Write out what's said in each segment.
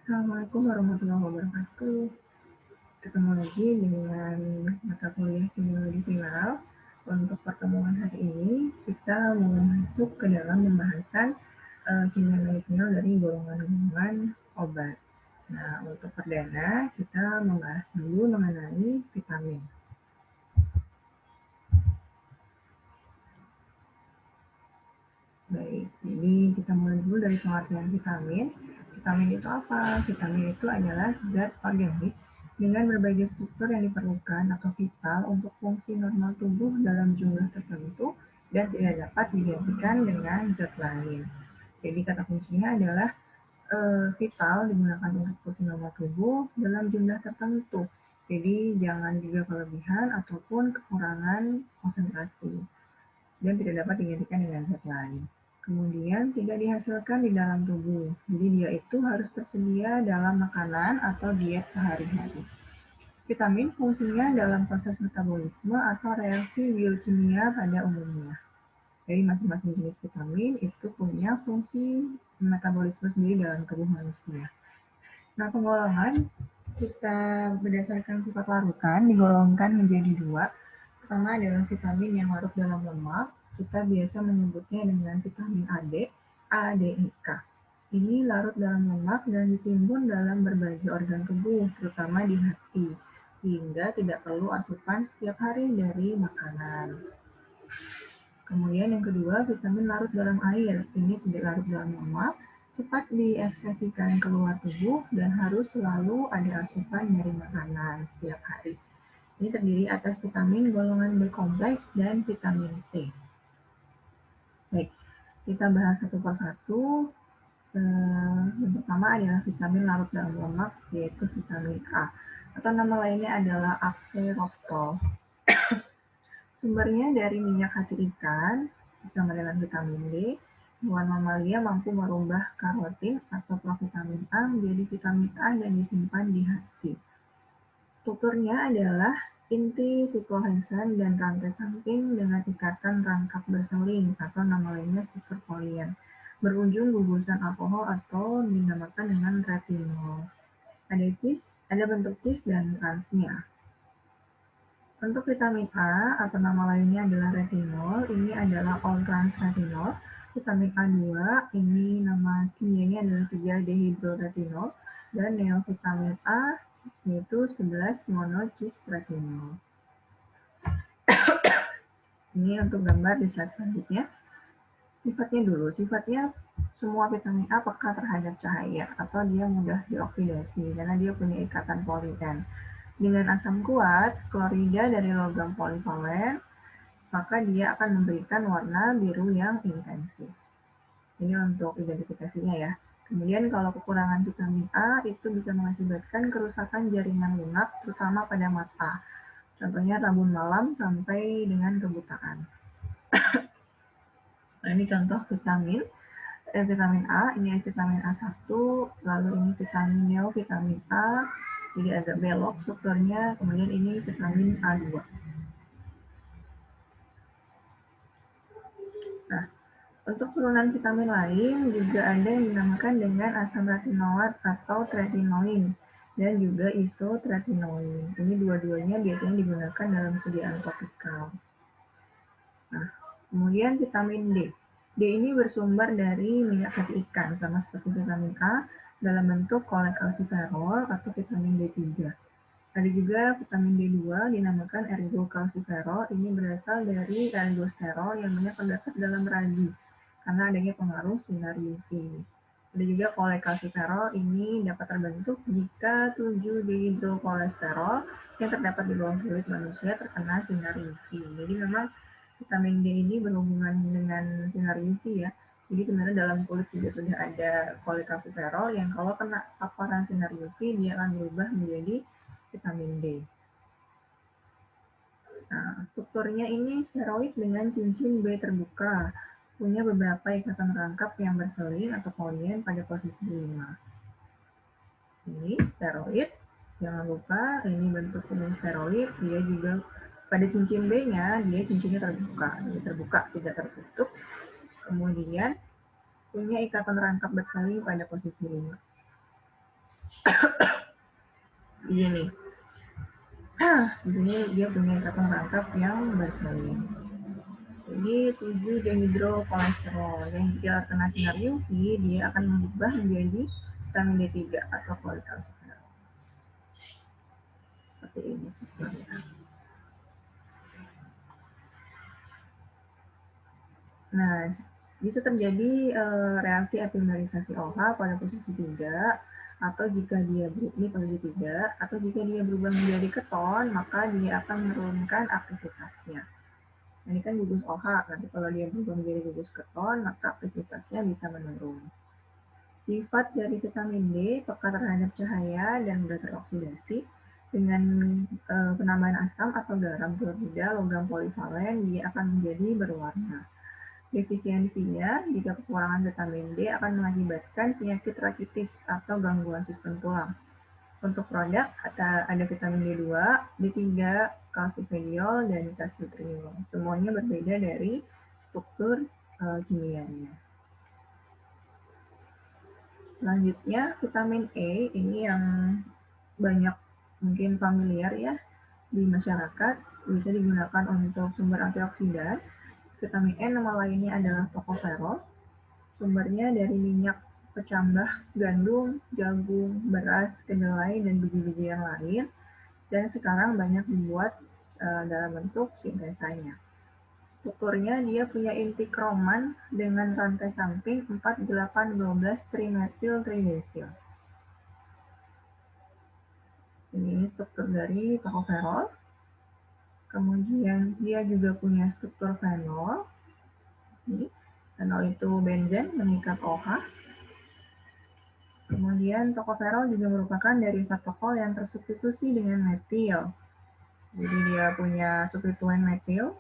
Assalamualaikum warahmatullahi wabarakatuh. Ketemu lagi dengan mata kuliah Kimia Sinyal. Untuk pertemuan hari ini, kita mau masuk ke dalam pembahasan kimia medisinal dari golongan-golongan obat. Nah, untuk perdana, kita membahas dulu mengenai vitamin. Baik, jadi kita mulai dulu dari pengertian vitamin. Vitamin itu apa? Vitamin itu adalah zat organik dengan berbagai struktur yang diperlukan atau vital untuk fungsi normal tubuh dalam jumlah tertentu dan tidak dapat digantikan dengan zat lain. Jadi kata kuncinya adalah vital digunakan untuk fungsi normal tubuh dalam jumlah tertentu. Jadi jangan juga kelebihan ataupun kekurangan konsentrasi dan tidak dapat digantikan dengan zat lain. Kemudian tidak dihasilkan di dalam tubuh, jadi dia itu harus tersedia dalam makanan atau diet sehari-hari. Vitamin fungsinya dalam proses metabolisme atau reaksi biokimia pada umumnya. Jadi masing-masing jenis vitamin itu punya fungsi metabolisme sendiri dalam tubuh manusia. Nah, penggolongan kita berdasarkan sifat larutan digolongkan menjadi dua. Pertama adalah vitamin yang larut dalam lemak. Kita biasa menyebutnya dengan vitamin AD, ADIK. Ini larut dalam lemak dan ditimbun dalam berbagai organ tubuh, terutama di hati, sehingga tidak perlu asupan setiap hari dari makanan. Kemudian yang kedua, vitamin larut dalam air. Ini tidak larut dalam lemak, cepat dieskresikan keluar tubuh dan harus selalu ada asupan dari makanan setiap hari. Ini terdiri atas vitamin golongan B kompleks dan vitamin C. Baik, kita bahas satu persatu. Yang pertama adalah vitamin larut dalam lemak, yaitu vitamin A, atau nama lainnya adalah Axeroftol. Sumbernya dari minyak hati ikan, bersama dengan vitamin D. Hewan mamalia mampu merubah karotin atau provitamin A menjadi vitamin A dan disimpan di hati. Strukturnya adalah inti sikloheksan dan rantai samping dengan ikatan rangkap berseling atau nama lainnya superpolien, berujung gugusan alkohol atau dinamakan dengan retinol. Ada bentuk cis dan transnya. Untuk vitamin A atau nama lainnya adalah retinol, ini adalah all trans retinol. Vitamin A2 ini nama kimianya adalah 3-dehidroretinol dan neovitamin A yaitu 11 monocis retinol. Ini untuk gambar di slide selanjutnya. Sifatnya semua vitamin A peka terhadap cahaya atau dia mudah dioksidasi karena dia punya ikatan polien. Dengan asam kuat, klorida dari logam polivalen, maka dia akan memberikan warna biru yang intensif. Ini untuk identifikasinya ya. Kemudian kalau kekurangan vitamin A itu bisa mengakibatkan kerusakan jaringan lunak, terutama pada mata. Contohnya rabun malam sampai dengan kebutaan. Nah, ini contoh vitamin A, ini vitamin A1, lalu ini vitamin neovitamin A, jadi agak belok strukturnya, kemudian ini vitamin A2. Nah, untuk turunan vitamin lain juga ada yang dinamakan dengan asam retinoat atau tretinoin dan juga isotretinoin. Ini dua-duanya biasanya digunakan dalam sediaan topikal. Nah, kemudian vitamin D. D ini bersumber dari minyak hati ikan, sama seperti vitamin A, dalam bentuk kolekalsiferol atau vitamin D3. Ada juga vitamin D2 dinamakan ergocalciferol. Ini berasal dari ergosterol yang banyak terdapat dalam ragi karena adanya pengaruh sinar UV. Ada juga kolekalsiferol, ini dapat terbentuk jika 7-dehidrokolesterol yang terdapat di bawah kulit manusia terkena sinar UV. Jadi memang vitamin D ini berhubungan dengan sinar UV ya. Jadi sebenarnya dalam kulit juga sudah ada kolekalsiferol yang kalau kena paparan sinar UV dia akan berubah menjadi vitamin D. Nah, strukturnya ini steroid dengan cincin B terbuka, punya beberapa ikatan rangkap yang berseling atau polien pada posisi 5. Ini steroid, jangan lupa ini bentuk kuning steroid, dia juga pada cincin B-nya, dia cincinnya terbuka, jadi terbuka tidak tertutup. Kemudian punya ikatan rangkap berseling pada posisi 5. Begini. Di sini dia punya ikatan rangkap yang bersalin. Jadi 7 dehidrokolesterol yang jika kena sinar UV dia akan berubah menjadi vitamin D3 atau kolekalsiferol. Seperti ini strukturnya. Nah, bisa terjadi reaksi epimerisasi OH pada posisi 3, atau jika dia ini posisi 3, atau jika dia berubah menjadi keton, maka dia akan menurunkan aktivitasnya. Ini kan gugus OH, nanti kalau dia berubah menjadi gugus keton, maka aktivitasnya bisa menurun. Sifat dari vitamin D peka terhadap cahaya dan mudah teroksidasi. Dengan penambahan asam atau garam klorida logam polivalen, dia akan menjadi berwarna. Defisiensinya, jika kekurangan vitamin D akan mengakibatkan penyakit rakitis atau gangguan sistem tulang. Untuk produk ada vitamin D2, D3, kalsifediol, dan kalsitriol. Semuanya berbeda dari struktur kimianya. Selanjutnya, vitamin E ini yang banyak mungkin familiar ya di masyarakat, bisa digunakan untuk sumber antioksidan. Vitamin E nama lainnya adalah tokoferol. Sumbernya dari minyak kecambah gandum, jagung, beras, kedelai, dan biji-biji yang lain. Dan sekarang banyak dibuat dalam bentuk sintesanya. Strukturnya dia punya inti kroman dengan rantai samping 4,8,12 trimetil tridesil. Ini struktur dari tokoferol. Kemudian dia juga punya struktur fenol. Ini, fenol itu benzen mengikat OH. Kemudian tokoferol juga merupakan derivat tokol yang tersubstitusi dengan metil. Jadi dia punya substituen metil.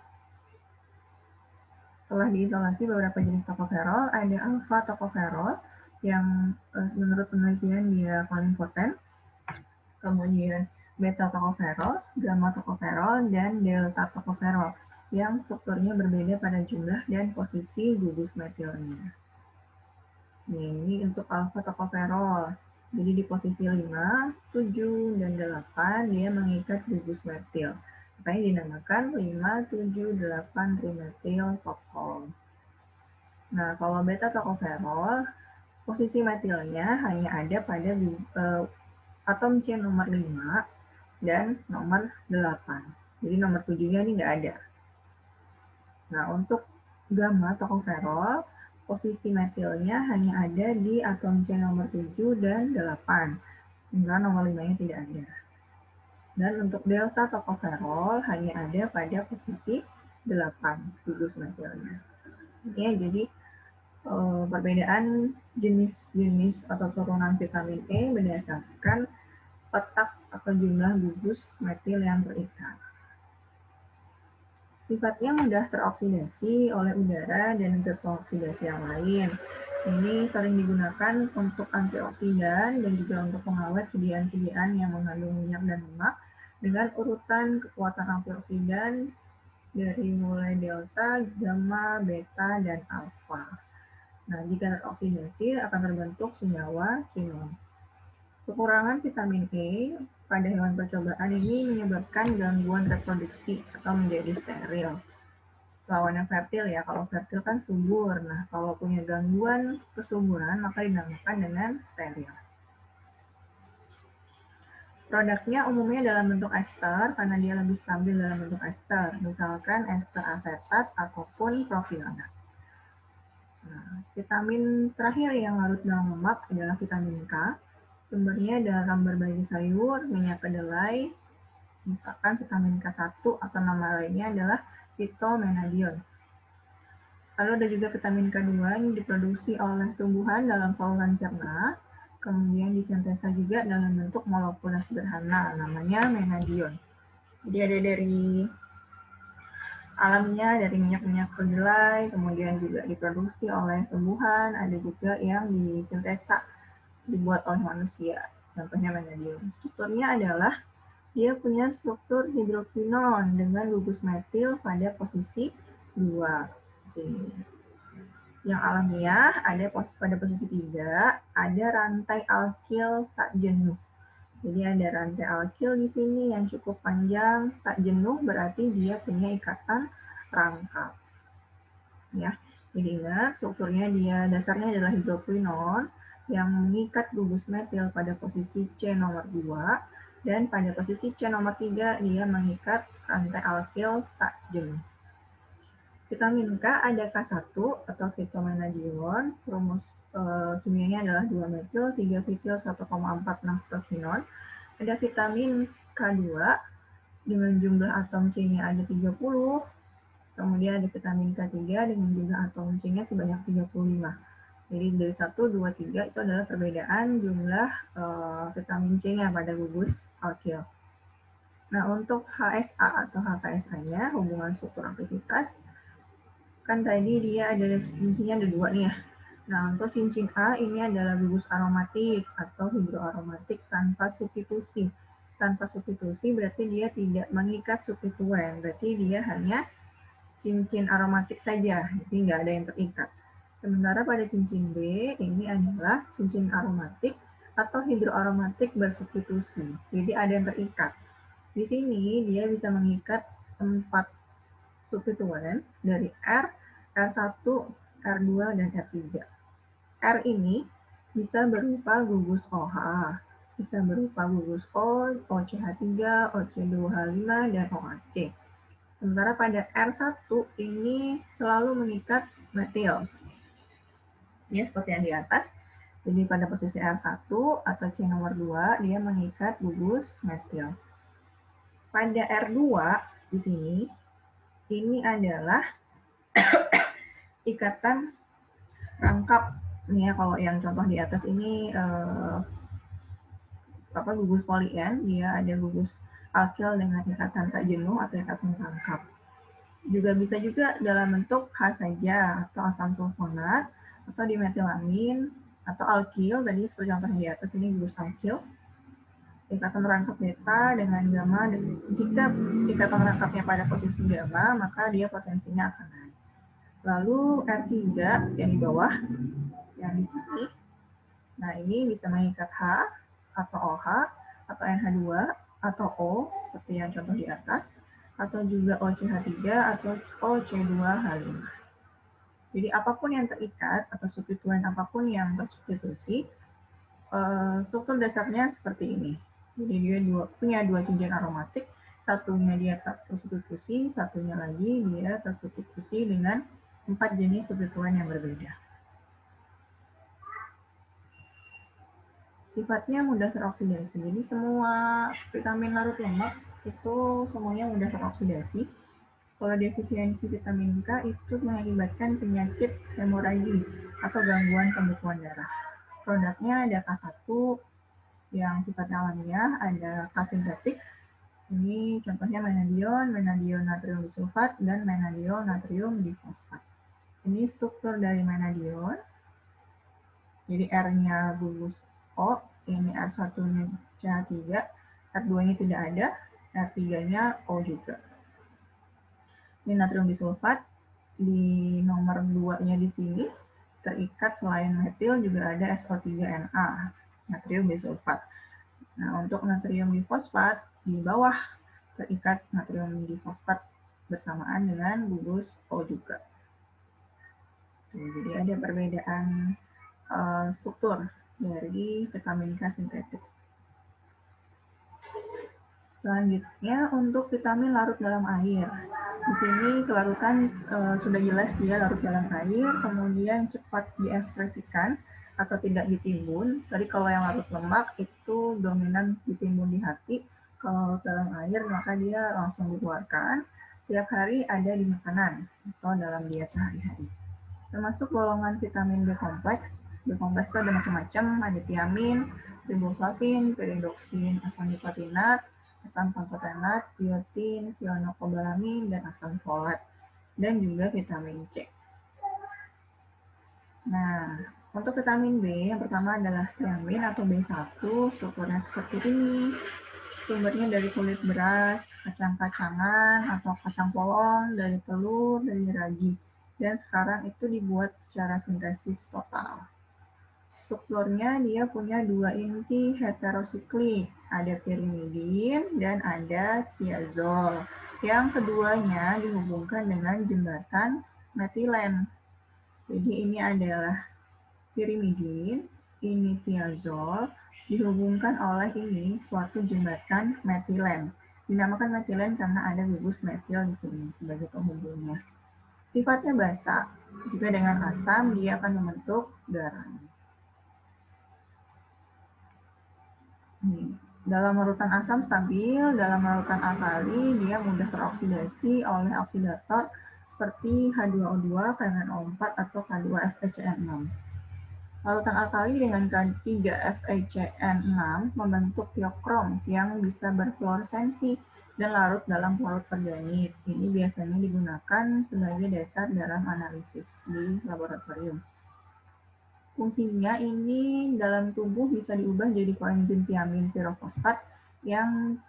Setelah diisolasi beberapa jenis tokoferol, ada alfa tokoferol yang menurut penelitian dia paling poten. Kemudian beta tokoferol, gamma tokoferol, dan delta tokoferol yang strukturnya berbeda pada jumlah dan posisi gugus metilnya. Ini untuk alfa tokoferol. Jadi di posisi 5, 7, dan 8 dia mengikat gugus metil. Makanya dinamakan 5, 7, 8 trimetil tokol. Nah, kalau beta tokoferol, posisi metilnya hanya ada pada atom C nomor 5 dan nomor 8. Jadi nomor 7-nya ini nggak ada. Nah, untuk gamma tokoferol, posisi metilnya hanya ada di atom C nomor 7 dan 8, sehingga nomor 5-nya tidak ada. Dan untuk delta tokoferol hanya ada pada posisi 8, gugus metilnya. Ya, jadi perbedaan jenis-jenis atau turunan vitamin E berdasarkan petak atau jumlah gugus metil yang terikat. Sifatnya mudah teroksidasi oleh udara dan zat oksidasi yang lain. Ini sering digunakan untuk antioksidan dan juga untuk pengawet sediaan-sediaan yang mengandung minyak dan lemak dengan urutan kekuatan antioksidan dari mulai delta, gamma, beta, dan alfa. Nah, jika teroksidasi akan terbentuk senyawa kinon. Kekurangan vitamin E pada hewan percobaan ini menyebabkan gangguan reproduksi atau menjadi steril. Lawannya fertil ya, kalau fertil kan subur. Nah, kalau punya gangguan kesuburan maka dinamakan dengan steril. Produknya umumnya dalam bentuk ester karena dia lebih stabil dalam bentuk ester, misalkan ester asetat ataupun propionat. Nah, vitamin terakhir yang larut dalam lemak adalah vitamin K. Sumbernya dalam berbagai sayur, minyak kedelai, misalkan vitamin K1 atau nama lainnya adalah phytomenadion. Lalu ada juga vitamin K2 yang diproduksi oleh tumbuhan dalam saluran cerna, kemudian disintesa juga dalam bentuk molekul sederhana, namanya menadion. Jadi ada dari alamnya, dari minyak-minyak kedelai, kemudian juga diproduksi oleh tumbuhan, ada juga yang disintesa, dibuat oleh manusia, contohnya menadion. Strukturnya adalah dia punya struktur hidrokinon dengan gugus metil pada posisi 2. Sini. Yang alamiah ada pada posisi 3, ada rantai alkil tak jenuh. Jadi ada rantai alkil di sini yang cukup panjang, tak jenuh berarti dia punya ikatan rangkap. Ya, jadi ingat strukturnya dasarnya adalah hidroquinon yang mengikat gugus metil pada posisi C nomor 2 dan pada posisi C nomor 3 dia mengikat rantai alkil tak jenuh. Vitamin K ada K1 atau phytomenadiol, rumus kimianya adalah 2-metil, 3-vitil, 1,4 naftokinon. Ada vitamin K2 dengan jumlah atom C-nya ada 30, kemudian ada vitamin K3 dengan jumlah atom C-nya sebanyak 35. Jadi dari 1, 2, 3 itu adalah perbedaan jumlah vitamin C-nya pada gugus alkil. Nah, untuk HSA atau HKSA-nya, hubungan struktur aktivitas, kan tadi dia ada cincin ada 2 nih ya. Nah, untuk cincin A ini adalah gugus aromatik atau hidroaromatik tanpa substitusi. Tanpa substitusi berarti dia tidak mengikat substituen, berarti dia hanya cincin aromatik saja, jadi nggak ada yang terikat. Sementara pada cincin B ini adalah cincin aromatik atau hidroaromatik bersubstitusi, jadi ada yang terikat. Di sini dia bisa mengikat 4 substituen dari R, R1, R2, dan R3. R ini bisa berupa gugus OH, bisa berupa gugus O, OCH3, OC2H5, dan OAC. Sementara pada R1 ini selalu mengikat metil. Ini seperti yang di atas. Jadi pada posisi R1 atau C nomor 2, dia mengikat gugus metil. Pada R2 di sini, ini adalah ikatan rangkap. Ini ya, kalau yang contoh di atas ini gugus polien, dia ada gugus alkil dengan ikatan tak jenuh atau ikatan rangkap. Juga bisa juga dalam bentuk H saja atau asam sulfonat atau dimetilamin atau alkil, tadi seperti contohnya di atas ini gugus alkil. Ikatan rangkap beta dengan gamma, jika ikatan rangkapnya pada posisi gamma, maka dia potensinya akan naik. Lalu R3 yang di bawah, yang di sini, nah ini bisa mengikat H atau OH atau NH2 atau O seperti yang contoh di atas, atau juga OCH3 atau OC2H5. Jadi apapun yang terikat atau substituen apapun yang tersubstitusi, struktur dasarnya seperti ini. Jadi dia punya 2 cincin aromatik, satunya dia tersubstitusi, satunya lagi dia tersubstitusi dengan 4 jenis substituen yang berbeda. Sifatnya mudah teroksidasi. Jadi semua vitamin larut lemak itu semuanya mudah teroksidasi. Kalau defisiensi vitamin K itu mengakibatkan penyakit hemoragi atau gangguan pembekuan darah. Produknya ada K1 yang sifatnya alamiah, ada K sintetik. Ini contohnya menadion, menadion natrium disulfat, dan menadiol natrium difosfat. Ini struktur dari menadion. Jadi R-nya gugus O, ini R1-nya CH3, R2-nya tidak ada, R3-nya O juga. Ini natrium disulfat, di nomor 2-nya di sini terikat selain metil juga ada SO3Na, natrium disulfat. Nah, untuk natrium difosfat di bawah terikat natrium difosfat bersamaan dengan gugus O juga. Jadi ada perbedaan struktur dari vitamin K sintetik. Selanjutnya untuk vitamin larut dalam air. Di sini kelarutan sudah jelas dia larut dalam air, kemudian cepat diekspresikan atau tidak ditimbun. Tadi kalau yang larut lemak itu dominan ditimbun di hati, kalau dalam air maka dia langsung dikeluarkan. Tiap hari ada di makanan atau dalam diet sehari-hari. Termasuk golongan vitamin B kompleks. B kompleks itu ada macam-macam, ada tiamin, riboflavin, pyridoxine, asam nicotinat, asam pantotenat, biotin, cyanocobalamin, dan asam folat, dan juga vitamin C. Nah, untuk vitamin B, yang pertama adalah tiamin atau B1, strukturnya seperti ini. Sumbernya dari kulit beras, kacang-kacangan, atau kacang polong, dari telur, dari ragi. dan sekarang itu dibuat secara sintesis total. Strukturnya dia punya dua inti heterosiklik, ada pirimidin dan ada thiazol. Yang keduanya dihubungkan dengan jembatan metilen. Jadi ini adalah pirimidin, ini thiazol, dihubungkan oleh ini suatu jembatan metilen. Dinamakan metilen karena ada gugus metil di sini sebagai penghubungnya. Sifatnya basa, jika dengan asam dia akan membentuk garam. Dalam larutan asam stabil, dalam larutan alkali dia mudah teroksidasi oleh oksidator seperti H2O2, KNO4, atau K2FeCN6. Larutan alkali dengan K3FeCN6 membentuk tiokrom yang bisa berfluoresensi dan larut dalam pelarut organik. Ini biasanya digunakan sebagai dasar dalam analisis di laboratorium. Fungsinya ini dalam tubuh bisa diubah jadi koenzim tiamin pirofosfat yang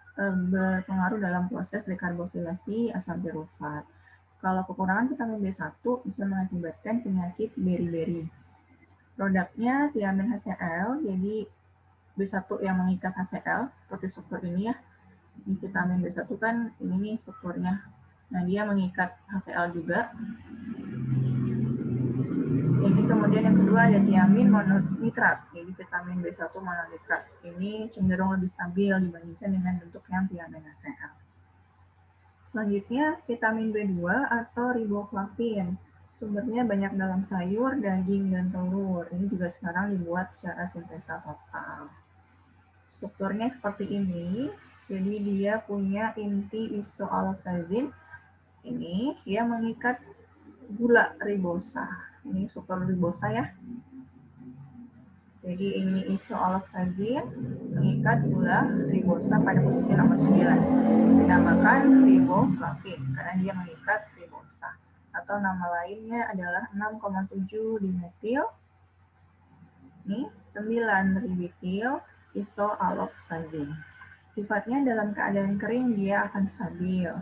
berpengaruh dalam proses dekarboksilasi asam pirofat. Kalau kekurangan vitamin B1 bisa mengakibatkan penyakit beri-beri. Produknya tiamin HCl, jadi B1 yang mengikat HCl, seperti struktur ini ya. Ini vitamin B1 kan ini nih strukturnya. Nah, dia mengikat HCl juga. Jadi kemudian yang kedua ada tiamin mononitrat, jadi vitamin B1 mononitrat. Ini cenderung lebih stabil dibandingkan dengan bentuk yang tiamin HCl. Selanjutnya vitamin B2 atau riboflavin. Sumbernya banyak dalam sayur, daging, dan telur. Ini juga sekarang dibuat secara sintesa total. Strukturnya seperti ini. Jadi dia punya inti isoaloksasin. Ini dia mengikat gula ribosa. Ini struktur ribosa ya. Jadi ini isoaloksasin mengikat gula ribosa pada posisi nomor 9. Dinamakan riboflavin karena dia mengikat ribosa. Atau nama lainnya adalah 6,7 dimetil. Ini 9 ribitil isoaloksasin. Sifatnya dalam keadaan kering dia akan stabil.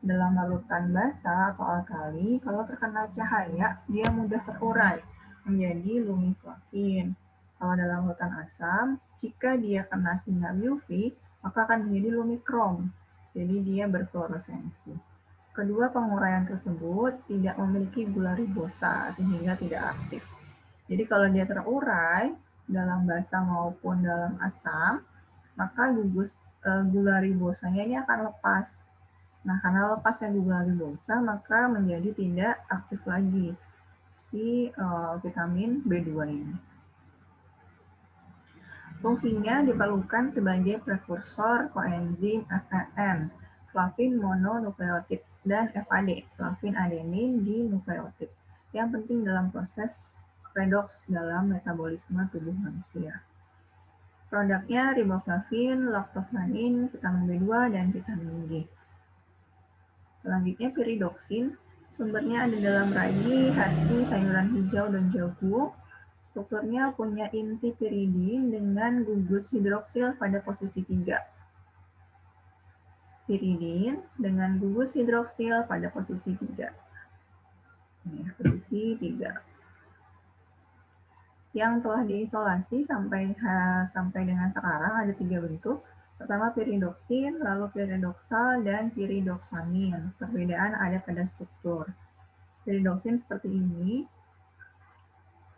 Dalam larutan basa atau alkali, kalau terkena cahaya, dia mudah terurai menjadi lumiflavin. Kalau dalam larutan asam, jika dia kena sinar UV, maka akan menjadi lumikrom. Jadi dia berfluoresensi. Kedua penguraian tersebut tidak memiliki gula ribosa sehingga tidak aktif. Jadi kalau dia terurai dalam basa maupun dalam asam, maka gugus gula ribosanya ini akan lepas. Nah, karena lepasnya gula ribosa, maka menjadi tidak aktif lagi si vitamin B2 ini. Fungsinya diperlukan sebagai prekursor koenzim FAN, flavin mononukleotid, dan FAD, flavin adenin dinukleotid, yang penting dalam proses redoks dalam metabolisme tubuh manusia. Produknya riboflavin, laktoflanin, vitamin B2, dan vitamin G. Selanjutnya piridoksin, sumbernya ada dalam ragi, hati, sayuran hijau, dan jagung. Strukturnya punya inti piridin dengan gugus hidroksil pada posisi 3. Piridin dengan gugus hidroksil pada posisi 3. Ini posisi 3. Yang telah diisolasi sampai dengan sekarang ada 3 bentuk. Pertama piridoksin, lalu piridoksal, dan piridoksamin. Perbedaan ada pada struktur. Piridoksin seperti ini.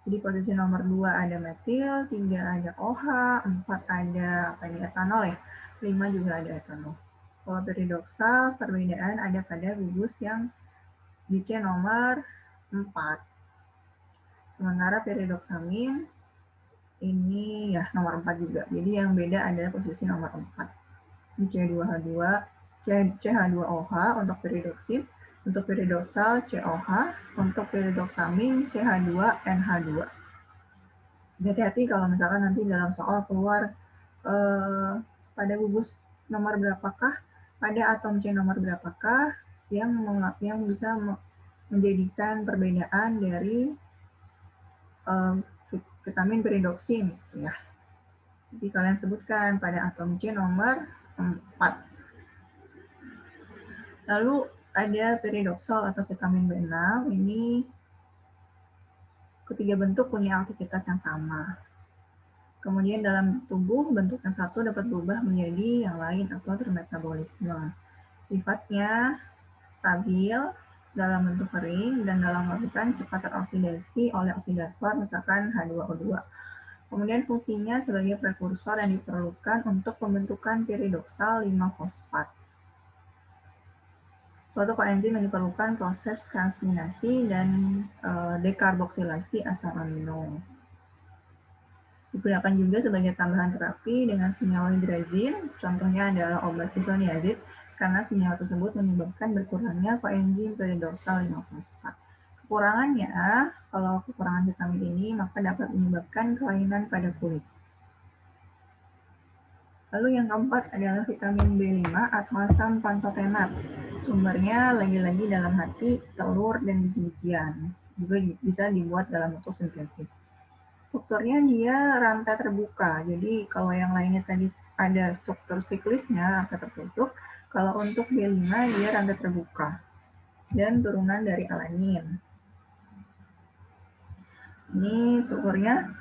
Jadi posisi nomor 2 ada metil, 3 ada OH, 4 ada etanol ya, 5 juga ada etanol. Kalau piridoksal, perbedaan ada pada gugus yang di C nomor 4. Sementara piridoksamin ini ya nomor 4 juga. Jadi yang beda adalah posisi nomor 4. Ini C2H2, CH2OH untuk piridoksin, untuk piridoksal COH, untuk piridoksamin CH2NH2. Hati-hati kalau misalkan nanti dalam soal keluar pada gugus nomor berapakah, pada atom C nomor berapakah yang bisa menjadikan perbedaan dari vitamin piridoksin ya. Jadi kalian sebutkan pada atom C nomor 4. Lalu ada piridoksal atau vitamin B6, ini Ketiga bentuk punya aktivitas yang sama. Kemudian dalam tubuh, bentuk yang satu dapat berubah menjadi yang lain atau bermetabolisme. Sifatnya stabil dalam bentuk kering dan dalam larutan cepat teroksidasi oleh oksidator, misalkan H2O2. Kemudian fungsinya sebagai prekursor yang diperlukan untuk pembentukan piridoksal 5-fosfat. Suatu koenzim yang diperlukan proses transminasi dan dekarboksilasi asam amino. Digunakan juga sebagai tambahan terapi dengan senyawa hidrazin, contohnya adalah obat isoniazid, karena senyawa tersebut menyebabkan berkurangnya koenzim piridoksal 5-fosfat. Kekurangannya, kalau kekurangan vitamin ini, maka dapat menyebabkan kelainan pada kulit. Lalu yang keempat adalah vitamin B5 atau asam pantotenat. Sumbernya lagi-lagi dalam hati, telur, dan biji-bijian. Juga bisa dibuat dalam bentuk sintetis. Strukturnya dia rantai terbuka. Jadi kalau yang lainnya tadi ada struktur siklisnya, rantai tertutup. Kalau untuk B5 dia rantai terbuka. Dan turunan dari alanin. Ini strukturnya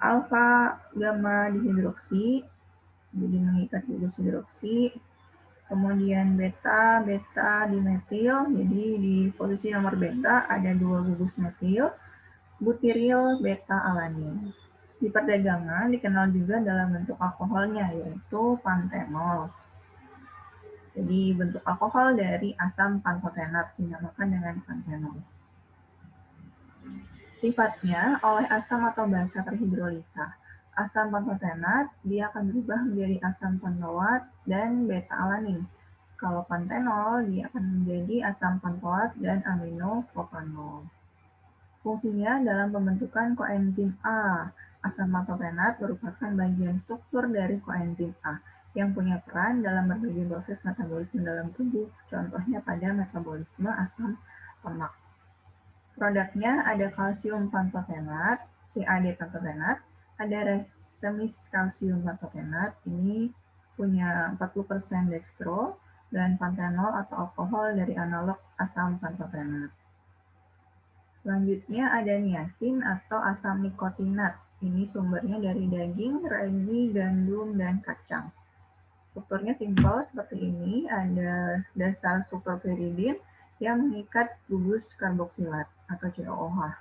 alfa gamma dihidroksi. Jadi mengikat gugus hidroksi. Kemudian beta dimetil. Jadi di posisi nomor beta ada 2 gugus metil. Butiril beta alanin. Di perdagangan dikenal juga dalam bentuk alkoholnya, yaitu pantenol. Jadi bentuk alkohol dari asam pantotenat dinamakan dengan pantenol. Sifatnya oleh asam atau basa terhidrolisa. Asam pantotenat dia akan berubah menjadi asam pentoat dan beta alanin. Kalau pantenol dia akan menjadi asam pentoat dan aminopropanol. Fungsinya dalam pembentukan koenzim A. Asam pantotenat merupakan bagian struktur dari koenzim A yang punya peran dalam berbagai proses metabolisme dalam tubuh, contohnya pada metabolisme asam lemak. Produknya ada kalsium pantotenat, CAD pantotenat, ada racemase kalsium pantotenat, ini punya 40% dextro, dan pantenol atau alkohol dari analog asam pantotenat. Selanjutnya ada niacin atau asam nikotinat. Ini sumbernya dari daging, ragi, gandum, dan kacang. Strukturnya simpel seperti ini, ada dasar struktur pyridin yang mengikat gugus karboksilat atau COOH.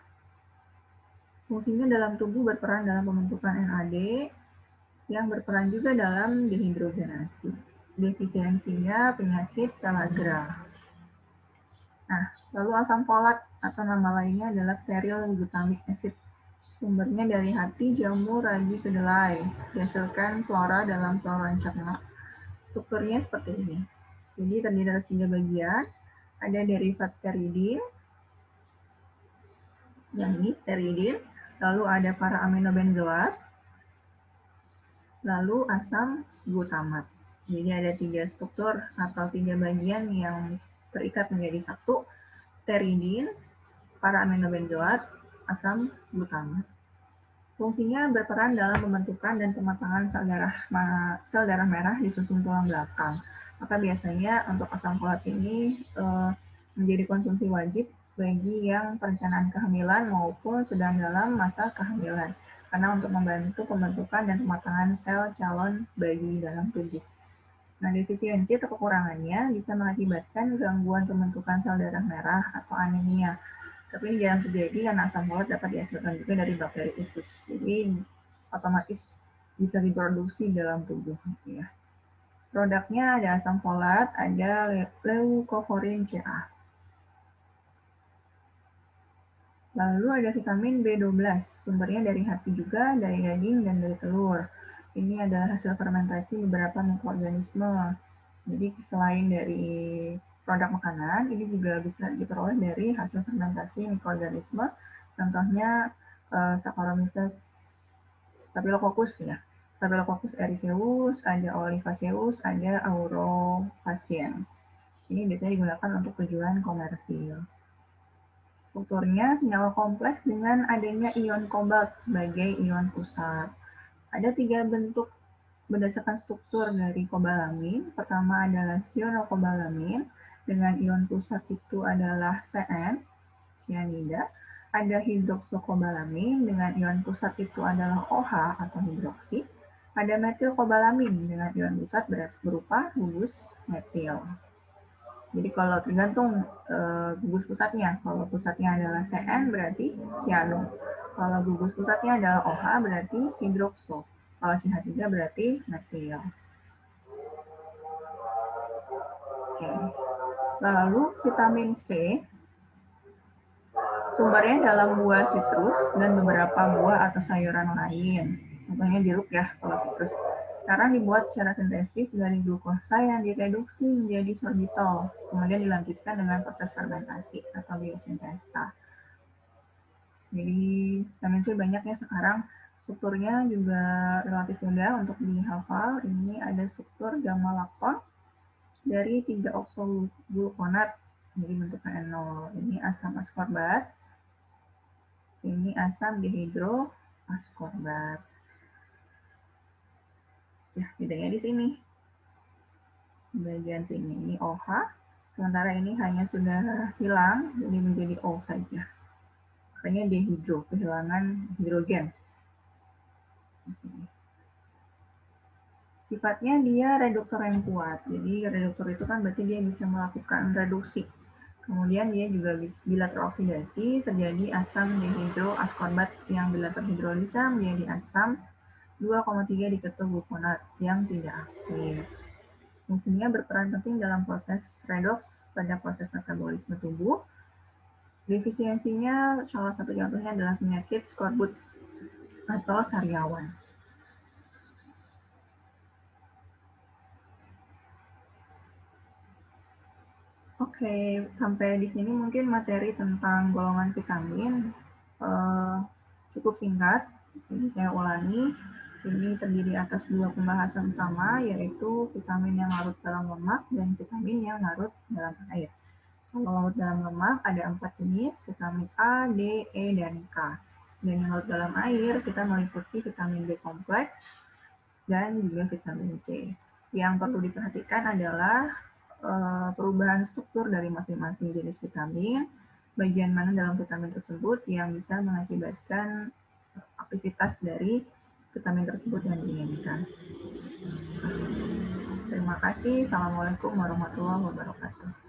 Fungsinya dalam tubuh berperan dalam pembentukan NAD yang berperan juga dalam dehidrogenasi. Defisiensinya penyakit pellagra. Nah, lalu asam folat atau nama lainnya adalah steril glutamic acid. Sumbernya dari hati, jamur, ragi, kedelai. Dihasilkan flora dalam saluran cerna. Strukturnya seperti ini. Jadi terdiri dari 3 bagian. Ada derivat pteridin, yang ini pteridin. Lalu ada para aminobenzoat. Lalu asam glutamat. Jadi ada 3 struktur atau 3 bagian yang terikat menjadi satu. Pteridin, para aminobenzoat, asam glutamat. Fungsinya berperan dalam pembentukan dan pematangan sel darah merah di susun tulang belakang. Maka biasanya untuk asam folat ini menjadi konsumsi wajib bagi yang perencanaan kehamilan maupun sedang dalam masa kehamilan. Karena untuk membantu pembentukan dan pematangan sel calon bayi dalam tubuh. Nah, defisiensi atau kekurangannya bisa mengakibatkan gangguan pembentukan sel darah merah atau anemia. Tapi ini jarang terjadi karena asam folat dapat dihasilkan juga dari bakteri usus. Jadi otomatis bisa diproduksi dalam tubuh. Gitu ya. Produknya ada asam folat, ada leukovorin CA. Lalu ada vitamin B12, sumbernya dari hati juga, dari daging, dan dari telur. Ini adalah hasil fermentasi beberapa mikroorganisme. Jadi selain dari produk makanan, ini juga bisa diperoleh dari hasil fermentasi mikroorganisme. Contohnya Saccharomyces staphylococcus ya. Staphylococcus erytheus, ada Olivaceus, ada Auropaciens. Ini biasanya digunakan untuk tujuan komersil. Strukturnya senyawa kompleks dengan adanya ion kobalt sebagai ion pusat. Ada 3 bentuk berdasarkan struktur dari kobalamin. Pertama adalah cyanokobalamin dengan ion pusat itu adalah CN, cyanida. ada hidroksokobalamin dengan ion pusat itu adalah OH atau hidroksi, ada metilkobalamin dengan ion pusat berupa gugus metil. Jadi kalau tergantung gugus pusatnya, kalau pusatnya adalah Cn berarti sianum. Kalau gugus pusatnya adalah OH berarti hidrokso. Kalau CH3 berarti metil. Oke. Lalu vitamin C sumbernya dalam buah sitrus dan beberapa buah atau sayuran lain. Contohnya jeruk ya kalau sitrus. Sekarang dibuat secara sintesis dari glukosa yang direduksi menjadi sorbitol, kemudian dilanjutkan dengan proses fermentasi atau biosintesa. Jadi vitamin C banyak ya sekarang. Strukturnya juga relatif mudah untuk dihafal. Ini ada struktur gamma lakton dari 3 oksoglukonat. Jadi bentuknya N0. Ini asam askorbat. Ini asam dihidroaskorbat. Ya, bedanya di sini. Bagian sini ini OH, sementara ini hanya sudah hilang, jadi menjadi O saja. Makanya dehidro, kehilangan hidrogen. Di sini. Sifatnya dia reduktor yang kuat. Jadi reduktor itu kan berarti dia bisa melakukan reduksi. Kemudian dia juga bila teroksidasi terjadi asam dehidroaskorbat yang bila terhidrolisa menjadi asam 2,3 diketoglukonat yang tidak aktif. Fungsinya berperan penting dalam proses redoks pada proses metabolisme tubuh. Defisiensinya salah satu contohnya adalah penyakit skorbut atau sariawan. Oke, sampai di sini mungkin materi tentang golongan vitamin cukup singkat. Jadi saya ulangi, ini terdiri atas 2 pembahasan utama, yaitu vitamin yang larut dalam lemak dan vitamin yang larut dalam air. Kalau larut dalam lemak ada 4 jenis, vitamin A, D, E, dan K. Dan yang larut dalam air kita meliputi vitamin B kompleks dan juga vitamin C. Yang perlu diperhatikan adalah perubahan struktur dari masing-masing jenis vitamin, bagian mana dalam vitamin tersebut yang bisa mengakibatkan aktivitas dari vitamin tersebut yang diinginkan. Terima kasih. Assalamualaikum warahmatullahi wabarakatuh.